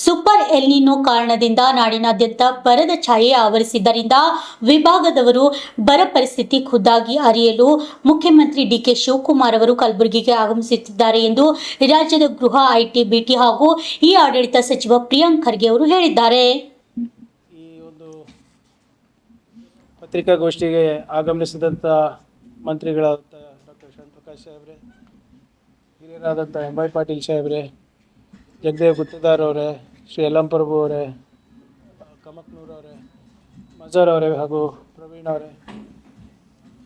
Super El Niño ಕಾರಣದಿಂದ ನಾಡಿನಾದ್ಯಂತ ಬರದ ಛಾಯೆ ಆವರಿಸಿದ್ದರಿಂದ ವಿಭಾಗದವರು ಬರ ಪರಿಸ್ಥಿತಿ ಖುದ್ದಾಗಿ ಅರಿಯಲು ಮುಖ್ಯಮಂತ್ರಿ ಡಿಕೆ ಶಿವಕುಮಾರ್ ಅವರು ಕಲಬುರಗಿಗೆ ಆಗಮಿಸುತ್ತಿದ್ದಾರೆ ಎಂದು ರಾಜ್ಯದ ಗೃಹ, ಐಟಿ, ಬಿಟಿ ಹಾಗೂ ಈ ಆಡಳಿತ ಸಚಿವ ಪ್ರಿಯಾಂಕ್ ಖರ್ಗೆ ಅವರು ಹೇಳಿದ್ದಾರೆ. ಈ ಒಂದು ಪತ್ರಿಕಾಗೋಷ್ಠಿಗೆ ಆಗಮಿಸಿದಂಥ ಮಂತ್ರಿಗಳಾದಂಥ ಡಾಕ್ಟರ್ ಶ್ಯಾಮಪ್ರಕಾಶ್ ಸಾಹೇಬ್ರೆ, ಹಿರಿಯರಾದಂಥ ಎಂ.ವೈ. ಪಾಟೀಲ್ ಸಾಹೇಬ್ರೆ, ಜಗದೇವ್ ಗುತ್ತೇದಾರ್ ಅವರೇ, ಶ್ರೀ ಯಲ್ಲಂಪ್ರಭು ಅವರೇ, ಕಮಕ್ನೂರ್ ಅವರೇ, ಮಜಾರ್ ಅವರೇ ಹಾಗೂ ಪ್ರವೀಣ್ ಅವರೇ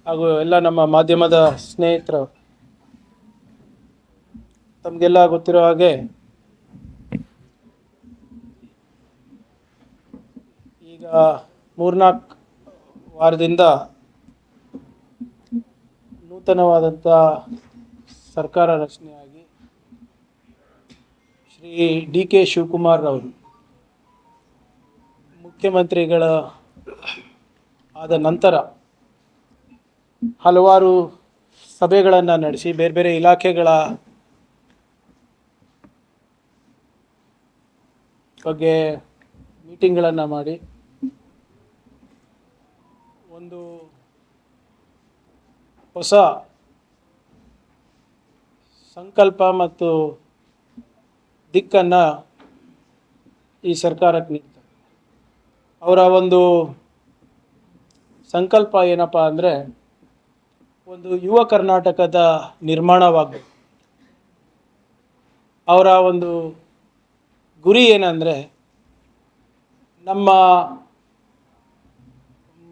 ಹಾಗೂ ಎಲ್ಲ ನಮ್ಮ ಮಾಧ್ಯಮದ ಸ್ನೇಹಿತರು, ತಮಗೆಲ್ಲ ಗೊತ್ತಿರೋ ಹಾಗೆ ಈಗ 3-4 ವಾರದಿಂದ ನೂತನವಾದಂಥ ಸರ್ಕಾರ ರಚನೆಯಾಗಿ ಶ್ರೀ ಡಿ ಕೆ ಶಿವಕುಮಾರ್ ಅವರು ಮುಖ್ಯಮಂತ್ರಿಗಳ ಆದ ನಂತರ ಹಲವಾರು ಸಭೆಗಳನ್ನು ನಡೆಸಿ ಬೇರೆ ಬೇರೆ ಇಲಾಖೆಗಳ ಬಗ್ಗೆ ಮೀಟಿಂಗ್ಗಳನ್ನು ಮಾಡಿ ಒಂದು ಹೊಸ ಸಂಕಲ್ಪ ಮತ್ತು ದಿಕ್ಕನ್ನು ಈ ಸರ್ಕಾರಕ್ಕೆ ನೀಡ್ತಾರೆ. ಅವರ ಒಂದು ಸಂಕಲ್ಪ ಏನಪ್ಪ ಅಂದರೆ, ಒಂದು ಯುವ ಕರ್ನಾಟಕದ ನಿರ್ಮಾಣವಾಗಬೇಕು. ಅವರ ಒಂದು ಗುರಿ ಏನಂದರೆ, ನಮ್ಮ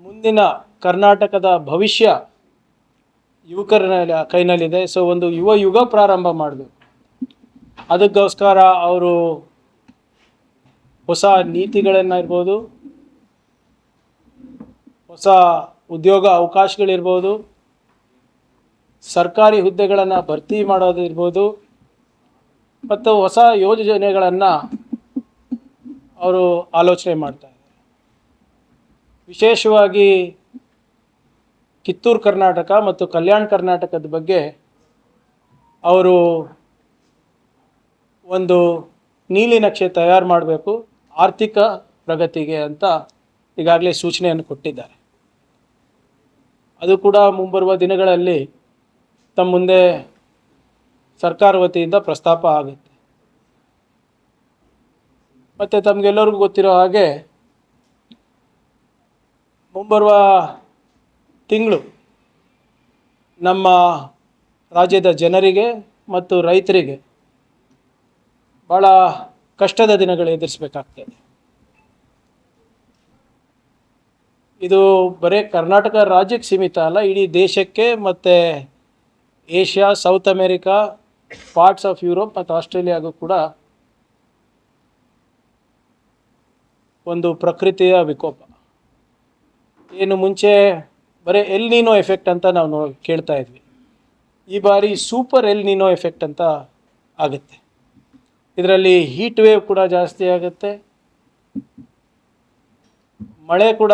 ಮುಂದಿನ ಕರ್ನಾಟಕದ ಭವಿಷ್ಯ ಯುವಕರ ಕೈನಲ್ಲಿದೆ. ಸೊ ಒಂದು ಯುವ ಯುಗ ಪ್ರಾರಂಭ ಮಾಡಬೇಕು. ಅದಕ್ಕೋಸ್ಕರ ಅವರು ಹೊಸ ನೀತಿಗಳನ್ನು ಇರ್ಬೋದು, ಹೊಸ ಉದ್ಯೋಗ ಅವಕಾಶಗಳಿರ್ಬೋದು, ಸರ್ಕಾರಿ ಹುದ್ದೆಗಳನ್ನು ಭರ್ತಿ ಮಾಡೋದು ಇರ್ಬೋದು, ಮತ್ತು ಹೊಸ ಯೋಜನೆಗಳನ್ನು ಅವರು ಆಲೋಚನೆ ಮಾಡ್ತಾರೆ. ವಿಶೇಷವಾಗಿ ಕಿತ್ತೂರು ಕರ್ನಾಟಕ ಮತ್ತು ಕಲ್ಯಾಣ ಕರ್ನಾಟಕದ ಬಗ್ಗೆ ಅವರು ಒಂದು ನೀಲಿ ನಕ್ಷೆ ತಯಾರು ಮಾಡಬೇಕು ಆರ್ಥಿಕ ಪ್ರಗತಿಗೆ ಅಂತ ಈಗಾಗಲೇ ಸೂಚನೆಯನ್ನು ಕೊಟ್ಟಿದ್ದಾರೆ. ಅದು ಕೂಡ ಮುಂಬರುವ ದಿನಗಳಲ್ಲಿ ತಮ್ಮ ಮುಂದೆ ಸರ್ಕಾರ ವತಿಯಿಂದ ಪ್ರಸ್ತಾಪ ಆಗುತ್ತೆ. ಮತ್ತು ತಮಗೆಲ್ಲರಿಗೂ ಗೊತ್ತಿರೋ ಹಾಗೆ ಮುಂಬರುವ ತಿಂಗಳು ನಮ್ಮ ರಾಜ್ಯದ ಜನರಿಗೆ ಮತ್ತು ರೈತರಿಗೆ ಭಾಳ ಕಷ್ಟದ ದಿನಗಳು ಎದುರಿಸಬೇಕಾಗ್ತದೆ. ಇದು ಬರೀ ಕರ್ನಾಟಕ ರಾಜ್ಯಕ್ಕೆ ಸೀಮಿತ ಅಲ್ಲ, ಇಡೀ ದೇಶಕ್ಕೆ ಮತ್ತು Asia, south America, parts of Europe ಮತ್ತು ಆಸ್ಟ್ರೇಲಿಯಾಗೂ ಕೂಡ ಒಂದು ಪ್ರಕೃತಿಯ ವಿಕೋಪ. ಏನು ಮುಂಚೆ ಬರೀ ಎಲ್ ನೀನೋ ಎಫೆಕ್ಟ್ ಅಂತ ನಾವು ಕೇಳ್ತಾ ಇದ್ವಿ, ಈ ಬಾರಿ ಸೂಪರ್ ಎಲ್ ನೀನೋ ಎಫೆಕ್ಟ್ ಅಂತ ಆಗುತ್ತೆ. ಇದರಲ್ಲಿ ಹೀಟ್ ವೇವ್ ಕೂಡ ಜಾಸ್ತಿ ಆಗುತ್ತೆ, ಮಳೆ ಕೂಡ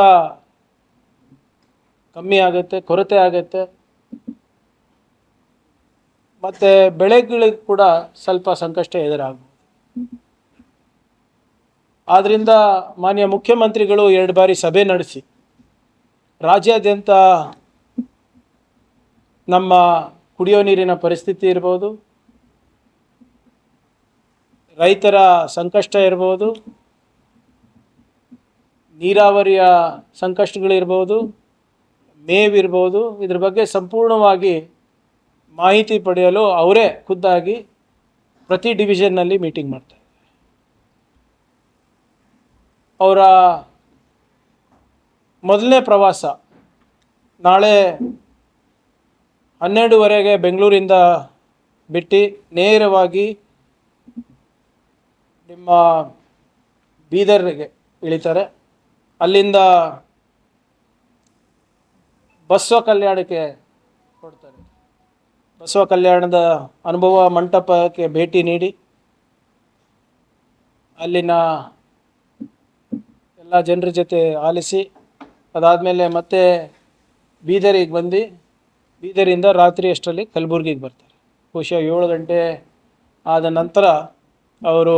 ಕಮ್ಮಿ ಆಗುತ್ತೆ, ಕೊರತೆ ಆಗುತ್ತೆ, ಮತ್ತು ಬೆಳೆಗಳಿಗೆ ಕೂಡ ಸ್ವಲ್ಪ ಸಂಕಷ್ಟ ಎದುರಾಗ್ಬೋದು. ಆದ್ದರಿಂದ ಮಾನ್ಯ ಮುಖ್ಯಮಂತ್ರಿಗಳು 2 ಬಾರಿ ಸಭೆ ನಡೆಸಿ ರಾಜ್ಯಾದ್ಯಂತ ನಮ್ಮ ಕುಡಿಯೋ ನೀರಿನ ಪರಿಸ್ಥಿತಿ ಇರ್ಬೋದು, ರೈತರ ಸಂಕಷ್ಟ ಇರ್ಬೋದು, ನೀರಾವರಿಯ ಸಂಕಷ್ಟಗಳಿರ್ಬೋದು, ಮೇವಿರ್ಬೋದು, ಇದ್ರ ಬಗ್ಗೆ ಸಂಪೂರ್ಣವಾಗಿ ಮಾಹಿತಿ ಪಡೆಯಲು ಅವರೇ ಖುದ್ದಾಗಿ ಪ್ರತಿ ಡಿವಿಷನ್ನಲ್ಲಿ ಮೀಟಿಂಗ್ ಮಾಡ್ತಾರೆ. ಅವರ ಮೊದಲನೇ ಪ್ರವಾಸ ನಾಳೆ 12:30 ಬೆಂಗಳೂರಿಂದ ಬಿಟ್ಟು ನೇರವಾಗಿ ನಿಮ್ಮ ಬೀದರ್ಗೆ ಇಳಿತಾರೆ. ಅಲ್ಲಿಂದ ಬಸವ ಕಲ್ಯಾಣಕ್ಕೆ ಕೊಡ್ತಾರೆ. ಬಸವ ಕಲ್ಯಾಣದ ಅನುಭವ ಮಂಟಪಕ್ಕೆ ಭೇಟಿ ನೀಡಿ ಅಲ್ಲಿನ ಎಲ್ಲ ಜನರ ಜೊತೆ ಆಲಿಸಿ, ಅದಾದಮೇಲೆ ಮತ್ತೆ ಬೀದರಿಗೆ ಬಂದು ಬೀದರಿಂದ ರಾತ್ರಿ ಅಷ್ಟರಲ್ಲಿ ಕಲಬುರಗಿಗೆ ಬರ್ತಾರೆ. ಬಹುಶಃ 7 ಗಂಟೆ ಆದ ನಂತರ ಅವರು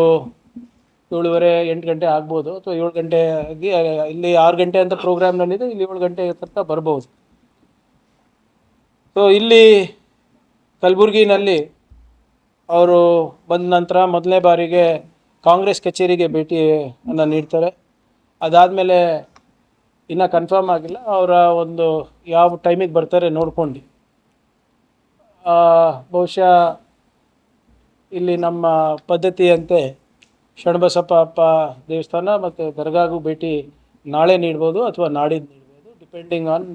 7:30 8 ಗಂಟೆ ಆಗ್ಬೋದು, ಅಥವಾ 7 ಗಂಟೆ ಆಗಿ ಇಲ್ಲಿ 6 ಗಂಟೆ ಅಂತ ಪ್ರೋಗ್ರಾಮ್ನಲ್ಲಿದೆ, ಇಲ್ಲಿ 7 ಗಂಟೆ ತನಕ ಬರ್ಬೋದು. ಸೊ ಇಲ್ಲಿ ಕಲಬುರಗಿನಲ್ಲಿ ಅವರು ಬಂದ ನಂತರ ಮೊದಲನೇ ಬಾರಿಗೆ ಕಾಂಗ್ರೆಸ್ ಕಚೇರಿಗೆ ಭೇಟಿಯನ್ನು ನೀಡ್ತಾರೆ. ಅದಾದಮೇಲೆ ಇನ್ನೂ ಕನ್ಫರ್ಮ್ ಆಗಿಲ್ಲ, ಅವರ ಒಂದು ಯಾವ ಟೈಮಿಗೆ ಬರ್ತಾರೆ ನೋಡ್ಕೊಂಡು ಬಹುಶಃ ಇಲ್ಲಿ ನಮ್ಮ ಪದ್ಧತಿಯಂತೆ ಶರಣಬಸಪ್ಪ ಅಪ್ಪ ದೇವಸ್ಥಾನ ಮತ್ತು ದರ್ಗಾಗೂ ಭೇಟಿ ನಾಳೆ ನೀಡ್ಬೋದು ಅಥವಾ ನಾಡಿದ್ದು ನೀಡ್ಬೋದು, ಡಿಪೆಂಡಿಂಗ್ ಆನ್